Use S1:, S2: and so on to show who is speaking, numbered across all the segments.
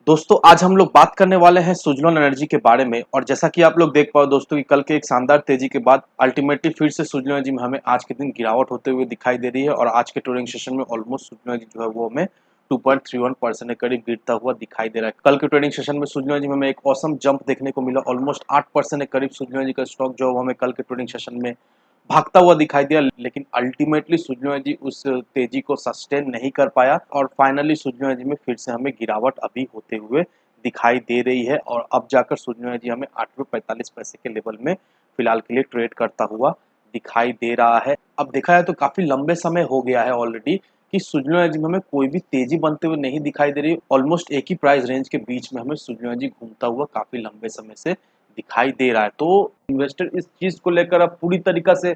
S1: दोस्तों आज हम लोग बात करने वाले हैं सुज़लॉन एनर्जी के बारे में। और जैसा कि आप लोग देख पाओ दोस्तों कि कल के एक शानदार तेजी के बाद अल्टीमेटली फिर से सुज़लॉन एनर्जी में हमें आज के दिन गिरावट होते हुए दिखाई दे रही है। और आज के ट्रेडिंग सेशन में ऑलमोस्ट सुज़लॉन एनर्जी जो है वो हमें 2.31% के करीब गिरता हुआ दिखाई दे रहा है। कल के ट्रेडिंग सेशन में सुज़लॉन एनर्जी में हमें एक ऑसम जंप देखने को मिला। ऑलमोस्ट 8% के करीब सुज़लॉन एनर्जी का स्टॉक जो है वो हमें कल के ट्रेडिंग सेशन में भागता हुआ दिखाई दिया, लेकिन अल्टीमेटली सुज़लॉन एनर्जी उस तेजी को सस्टेन नहीं कर पाया और फाइनली सुज़लॉन एनर्जी में फिर से हमें गिरावट अभी होते हुए दिखाई दे रही है। और अब जाकर सुज़लॉन एनर्जी हमें 8.45 के लेवल में फिलहाल के लिए ट्रेड करता हुआ दिखाई दे रहा है। अब देखा जाए तो काफ़ी लंबे समय हो गया है ऑलरेडी कि सुज़लॉन एनर्जी में हमें कोई भी तेजी बनते हुए नहीं दिखाई दे रही। ऑलमोस्ट एक ही प्राइस रेंज के बीच में हमें सुज़लॉन एनर्जी घूमता हुआ काफ़ी लंबे समय से दिखाई दे रहा है। तो इन्वेस्टर इस चीज़ को लेकर अब पूरी तरीक़ा से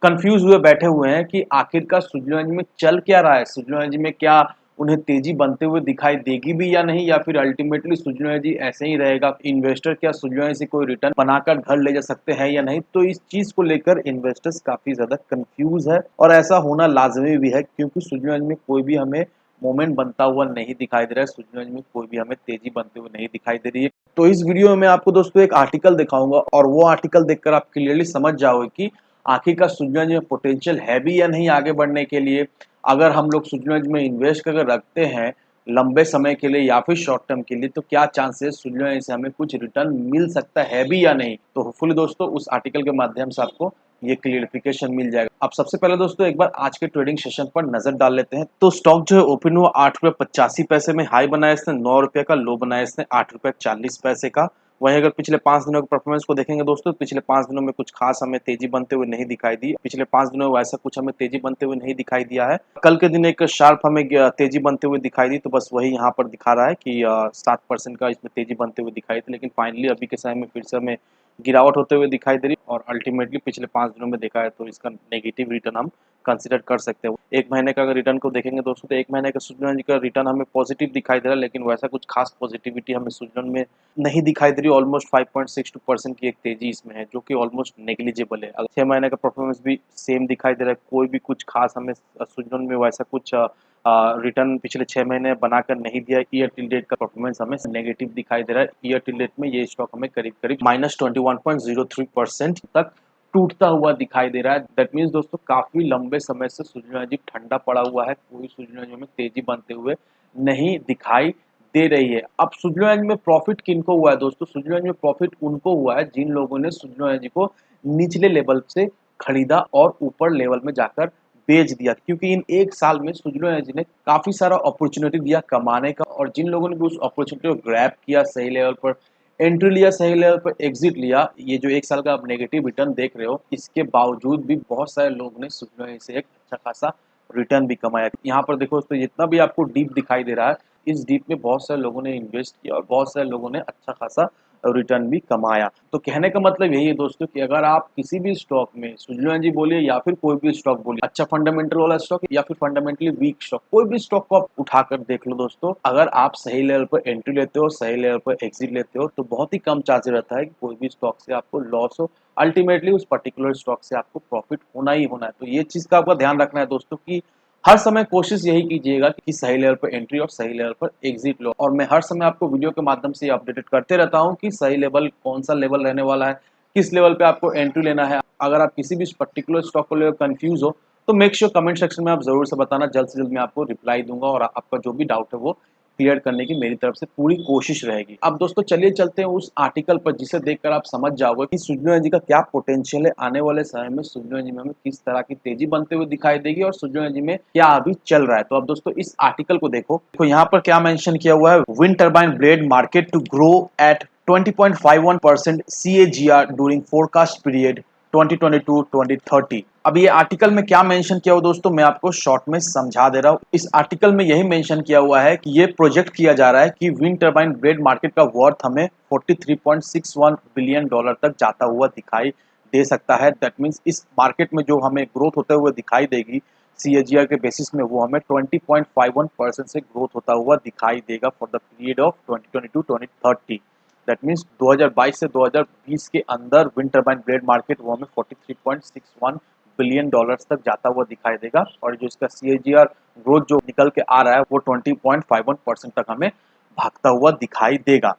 S1: कंफ्यूज हुए बैठे हुए हैं कि आखिरकार सुज़लॉन एनर्जी में चल क्या रहा है। सुज़लॉन एनर्जी में क्या उन्हें तेजी बनते हुए दिखाई देगी भी या नहीं, या फिर अल्टीमेटली सुज़लॉन एनर्जी ऐसे ही रहेगा। इन्वेस्टर क्या सुज़लॉन एनर्जी से कोई रिटर्न बनाकर घर ले जा सकते हैं या नहीं। तो इस चीज को लेकर इन्वेस्टर्स काफी ज्यादा कंफ्यूज है और ऐसा होना लाजमी भी है, क्योंकि सुज़लॉन एनर्जी में कोई भी हमें मोमेंट बनता हुआ नहीं दिखाई दे रहा है। सुज़लॉन एनर्जी में कोई भी हमें तेजी बनते हुए नहीं दिखाई दे रही है। तो इस वीडियो में मैं आपको दोस्तों एक आर्टिकल दिखाऊंगा और वो आर्टिकल देखकर आप क्लियरली समझ जाओगे कि आखिरकार सुज़लॉन एनर्जी में पोटेंशियल है भी या नहीं आगे बढ़ने के लिए। अगर हम लोग सुज़लॉन एनर्जी में इन्वेस्ट करके रखते हैं लंबे समय के लिए या फिर शॉर्ट टर्म के लिए, तो क्या चांसेस सुज़लॉन एनर्जी से हमें कुछ रिटर्न मिल सकता है भी या नहीं। तो होपफुली दोस्तों उस आर्टिकल के माध्यम से आपको ये क्लियरिफिकेशन मिल जाएगा। अब सबसे पहले दोस्तों एक बार आज के ट्रेडिंग सेशन पर नजर डाल लेते हैं। तो स्टॉक जो है ओपन हुआ 8 रुपये 85 में, हाई बनाया इसने 9 रुपये का, लो बनाया इसने 8 रुपये 40 पैसे का। वहीं अगर पिछले 5 दिनों के परफॉर्मेंस को देखेंगे दोस्तों, पिछले 5 दिनों में कुछ खास हमें तेजी बनते हुए नहीं दिखाई दी। पिछले 5 दिनों में वैसा कुछ हमें तेजी बनते हुए नहीं दिखाई दिया है। कल के दिन एक शार्प हमें तेजी बनते हुए दिखाई दी, तो बस वही यहाँ पर दिखा रहा है कि 7% का इसमें तेजी बनते हुए दिखाई थी। लेकिन फाइनली अभी के समय में फिर से हमें गिरावट होते हुए दिखाई दे रही और अल्टीमेटली पिछले 5 दिनों में देखा है तो इसका नेगेटिव रिटर्न हम कंसीडर कर सकते हैं। एक महीने का अगर रिटर्न को देखेंगे दोस्तों, तो एक महीने का सुज़लॉन एनर्जी का रिटर्न हमें पॉजिटिव दिखाई दे रहा है, लेकिन वैसा कुछ खास पॉजिटिविटी हमें सुज़लॉन में नहीं दिखाई दे रही। ऑलमोस्ट 5.62% की एक तेजी इसमें है, जो कि ऑलमोस्ट नेग्लिजिबल है। अगर 6 महीने का परफॉर्मेंस भी सेम दिखाई दे रहा है, कोई भी कुछ खास हमें सुज़लॉन में वैसा कुछ रिटर्न पिछले 6 महीने बनाकर नहीं दिया। ईयर टिल डेट का परफॉर्मेंस हमें नेगेटिव दिखाई दे रहा है। ईयर टिल डेट में ये स्टॉक हमें करीब करीब -21.03% तक टूटता हुआ दिखाई दे रहा है। दैट मीन्स दोस्तों काफी लंबे समय से सुज़लॉन एनर्जी ठंडा पड़ा हुआ है, कोई सुज़लॉन एनर्जी में तेजी बनते हुए नहीं दिखाई दे रही है। अब सुज़लॉन एनर्जी में प्रॉफिट किनको हुआ है दोस्तों? सुज़लॉन एनर्जी में प्रॉफिट उनको हुआ है जिन लोगों ने सुज़लॉन एनर्जी को निचले लेवल से खरीदा और ऊपर लेवल में जाकर बेच दिया, क्योंकि इन एक साल में सुज़लॉन एनर्जी ने काफी सारा अपॉर्चुनिटी दिया कमाने का। और जिन लोगों ने भी उस अपॉर्चुनिटी को ग्रैब किया, सही लेवल पर एंट्री लिया, सही लेवल पर एग्जिट लिया, ये जो एक साल का आप नेगेटिव रिटर्न देख रहे हो, इसके बावजूद भी बहुत सारे लोगों ने सुज़लॉन एनर्जी से एक अच्छा खासा रिटर्न भी कमाया। यहाँ पर देखो तो जितना भी आपको डीप दिखाई दे रहा है, इस डीप में बहुत सारे लोगों ने इन्वेस्ट किया और बहुत सारे लोगों ने अच्छा खासा रिटर्न भी कमाया। तो कहने का मतलब यही है दोस्तों कि अगर आप किसी भी स्टॉक में सुज़लॉन एनर्जी बोलिए या फिर कोई भी स्टॉक बोलिए, अच्छा फंडामेंटल वाला स्टॉक या फिर फंडामेंटली वीक स्टॉक, कोई भी स्टॉक को आप उठाकर देख लो दोस्तों, अगर आप सही लेवल पर एंट्री लेते हो, सही लेवल पर एग्जिट लेते हो, तो बहुत ही कम चांसेस रहता है कि कोई भी स्टॉक से आपको लॉस हो। अल्टीमेटली उस पर्टिकुलर स्टॉक से आपको प्रॉफिट होना ही होना है। तो ये चीज का आपका ध्यान रखना है दोस्तों कि हर समय कोशिश यही कीजिएगा कि सही लेवल पर एंट्री और सही लेवल पर एग्जिट लो। और मैं हर समय आपको वीडियो के माध्यम से अपडेटेड करते रहता हूँ कि सही लेवल कौन सा लेवल रहने वाला है, किस लेवल पे आपको एंट्री लेना है। अगर आप किसी भी पर्टिकुलर स्टॉक को लेकर कंफ्यूज हो तो मेक श्योर कमेंट सेक्शन में आप जरूर से बताना, जल्द से जल्द मैं आपको रिप्लाई दूंगा और आपका जो भी डाउट है वो क्लियर करने की मेरी तरफ से पूरी कोशिश रहेगी। अब दोस्तों चलिए चलते हैं उस आर्टिकल पर जिसे देखकर आप समझ जाओगे कि सुज़लॉन एनर्जी का क्या पोटेंशियल है। आने वाले समय में सुज़लॉन एनर्जी में हमें किस तरह की तेजी बनते हुए दिखाई देगी और सुज़लॉन एनर्जी में क्या अभी चल रहा है। तो अब दोस्तों इस आर्टिकल को देखो यहाँ पर क्या मेंशन किया हुआ है, wind turbine blade market to grow at 20.51% CAGR during forecast period 2022-2030। अब ये आर्टिकल में क्या मेंशन किया हुआ दोस्तों, मैं आपको शॉर्ट में समझा दे रहा हूँ। इस आर्टिकल में यही मेंशन किया हुआ है कि ये प्रोजेक्ट किया जा रहा है कि विंड टर्बाइन ब्लेड मार्केट का वर्थ हमें 43.61 बिलियन डॉलर तक जाता हुआ दिखाई दे सकता है। दैट मीन्स इस मार्केट में जो हमें ग्रोथ होते हुए दिखाई देगी CAGR के बेसिस में, वो हमें 20.51% से ग्रोथ होता हुआ दिखाई देगा for the period of 2022-2030। That means 2022 से 2020 के अंदर विंड टर्बाइन ब्लेड मार्केट वो हमें 43.61 बिलियन डॉलर्स तक जाता हुआ दिखाई देगा। और जो इसका CAGR ग्रोथ जो निकल के आ रहा है वो 20.51% तक हमें भागता हुआ दिखाई देगा।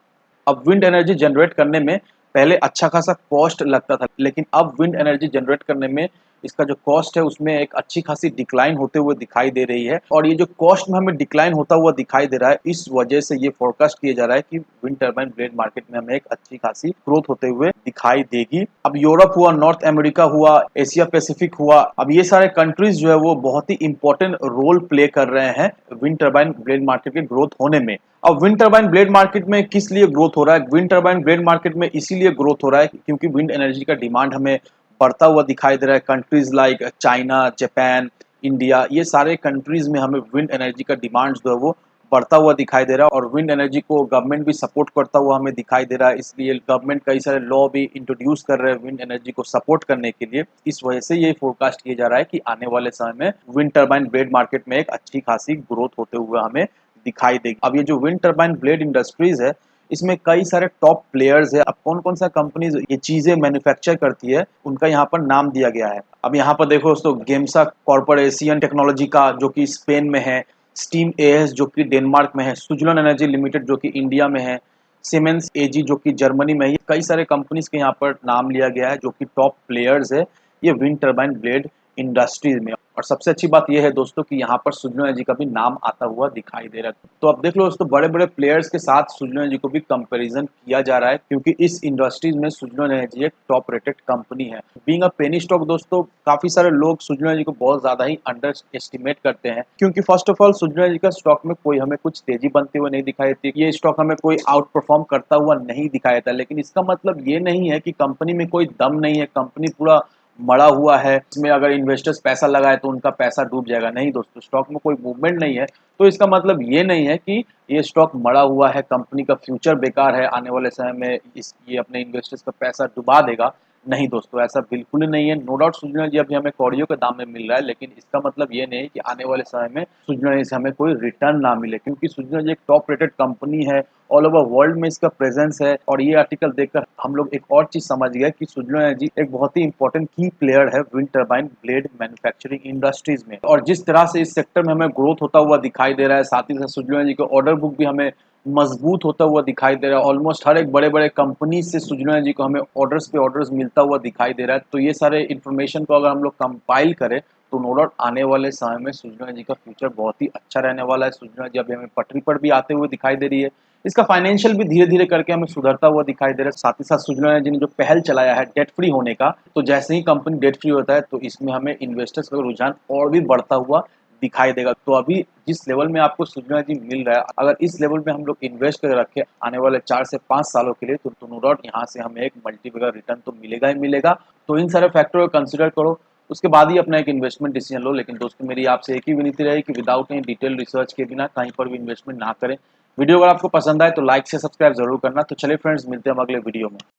S1: अब विंड एनर्जी जनरेट करने में पहले अच्छा खासा कॉस्ट लगता था, लेकिन अब विंड एनर्जी जनरेट करने में इसका जो कॉस्ट है उसमें एक अच्छी खासी डिक्लाइन होते हुए दिखाई दे रही है। और ये जो कॉस्ट में हमें डिक्लाइन होता हुआ दिखाई दे रहा है, इस वजह से ये फोरकास्ट किया जा रहा है कि विंड टर्बाइन ब्लेड मार्केट में हमें एक अच्छी खासी ग्रोथ होते हुए दिखाई देगी। अब यूरोप हुआ, नॉर्थ अमेरिका हुआ, एशिया पैसिफिक हुआ, अब ये सारे कंट्रीज जो है वो बहुत ही इंपॉर्टेंट रोल प्ले कर रहे हैं विंड टर्बाइन ब्लेड मार्केट के ग्रोथ होने में। अब विंड टर्बाइन ब्लेड मार्केट में किस लिए ग्रोथ हो रहा है? विंड टर्बाइन ब्लेड मार्केट में इसीलिए ग्रोथ हो रहा है क्योंकि विंड एनर्जी का डिमांड हमें बढ़ता हुआ दिखाई दे रहा है। Countries like China, Japan, India, ये सारे कंट्रीज में हमें विंड एनर्जी का डिमांड जो है वो बढ़ता हुआ दिखाई दे रहा है। और विंड एनर्जी को गवर्नमेंट भी सपोर्ट करता हुआ हमें दिखाई दे रहा है, इसलिए गवर्नमेंट कई सारे लॉ भी इंट्रोड्यूस कर रहे हैं विंड एनर्जी को सपोर्ट करने के लिए। इस वजह से ये फोरकास्ट किया जा रहा है कि आने वाले समय में विंड टर्बाइन ब्लेड मार्केट में एक अच्छी खासी ग्रोथ होते हुए हमें दिखाई देगी। अब ये जो विंड टर्बाइन ब्लेड इंडस्ट्रीज है, इसमें कई सारे टॉप प्लेयर्स है। अब कौन कौन सा कंपनीज ये चीजें मैन्युफैक्चर करती है, उनका यहाँ पर नाम दिया गया है। अब यहाँ पर देखो दोस्तों, गेमसा कॉर्पोरेशन टेक्नोलॉजी का जो कि स्पेन में है, स्टीम एएस जो कि डेनमार्क में है, सुजलोन एनर्जी लिमिटेड जो कि इंडिया में है, सीमेंस एजी जो कि जर्मनी में है। कई सारे कंपनीज के यहाँ पर नाम लिया गया है जो कि टॉप प्लेयर्स है ये विंड टर्बाइन ब्लेड इंडस्ट्रीज में। और सबसे अच्छी बात यह है दोस्तों कि यहाँ पर सुजलोन एनर्जी का भी नाम आता हुआ दिखाई दे रहा है। तो अब देख लो दोस्तों, बड़े बड़े प्लेयर्स के साथ सुजलोन एनर्जी को भी कंपैरिजन किया जा रहा है क्योंकि इस इंडस्ट्रीज में सुजलोन एनर्जी एक टॉप रेटेड कंपनी है। बीइंग अ पेनी स्टॉक दोस्तों, काफी सारे लोग सुजलोन एनर्जी को बहुत ज्यादा ही अंडर एस्टिमेट करते हैं क्योंकि first of all Suzlon energy का स्टॉक में कोई हमें कुछ तेजी बनते हुए नहीं दिखाई देती। ये स्टॉक हमें कोई आउट परफॉर्म करता हुआ नहीं दिखाई देता, लेकिन इसका मतलब ये नहीं है कि कंपनी में कोई दम नहीं है, कंपनी पूरा मड़ा हुआ है, इसमें अगर इन्वेस्टर्स पैसा लगाए तो उनका पैसा डूब जाएगा। नहीं दोस्तों, स्टॉक में कोई मूवमेंट नहीं है तो इसका मतलब ये नहीं है कि ये स्टॉक मड़ा हुआ है, कंपनी का फ्यूचर बेकार है, आने वाले समय में ये अपने इन्वेस्टर्स का पैसा डुबा देगा। नहीं दोस्तों, ऐसा बिल्कुल ही नहीं है। नो डाउट सुजलोन एनर्जी अभी हमें कौड़ियों के दाम में मिल रहा है, लेकिन इसका मतलब ये नहीं कि आने वाले समय में सुजलोन एनर्जी से हमें कोई रिटर्न ना मिले, क्योंकि सुजलोन एनर्जी एक टॉप रेटेड कंपनी है, ऑल ओवर वर्ल्ड में इसका प्रेजेंस है। और ये आर्टिकल देखकर हम लोग एक और चीज समझ गए कि सुजलोन एनर्जी एक बहुत ही इंपॉर्टेंट की प्लेयर है wind turbine blade manufacturing industries में। और जिस तरह से इस सेक्टर में हमें ग्रोथ होता हुआ दिखाई दे रहा है, साथ ही साथ सुजलोन एनर्जी का ऑर्डर बुक भी हमें मजबूत होता हुआ दिखाई दे रहा है। ऑलमोस्ट हर एक बड़े बड़े कंपनी से सुजलोन एनर्जी को हमें ऑर्डर्स पे ऑर्डर्स मिलता हुआ दिखाई दे रहा है। तो ये सारे इन्फॉर्मेशन को अगर हम लोग कंपाइल करें तो नो डाउट आने वाले समय में सुजलोन एनर्जी का फ्यूचर बहुत ही अच्छा रहने वाला है। सुजलोन एनर्जी अभी हमें पटरी पर भी आते हुए दिखाई दे रही है, इसका फाइनेंशियल भी धीरे धीरे करके हमें सुधरता हुआ दिखाई दे रहा है। साथ ही साथ सुजलोन एनर्जी ने जो पहल चलाया है डेट फ्री होने का, तो जैसे ही कंपनी डेट फ्री होता है तो इसमें हमें इन्वेस्टर्स का रुझान और भी बढ़ता हुआ दिखाई देगा। तो अभी जिस लेवल में आपको सुजलोन एनर्जी मिल रहा है, अगर इस लेवल में हम लोग इन्वेस्ट कर रखे आने वाले 4 से 5 सालों के लिए, तो नो डाउट यहाँ से हमें एक मल्टीपल रिटर्न तो मिलेगा ही मिलेगा। तो इन सारे फैक्टरों को कंसिडर करो, उसके बाद ही अपना एक इन्वेस्टमेंट डिसीजन लो। लेकिन दोस्तों, मेरी आपसे एक ही विनती रहेगी कि विदाउट एनी डिटेल रिसर्च के बिना कहीं पर भी इन्वेस्टमेंट ना करें। वीडियो अगर आपको पसंद आए तो लाइक से सब्सक्राइब जरूर करना। तो चलिए फ्रेंड्स, मिलते हैं हम अगले वीडियो में।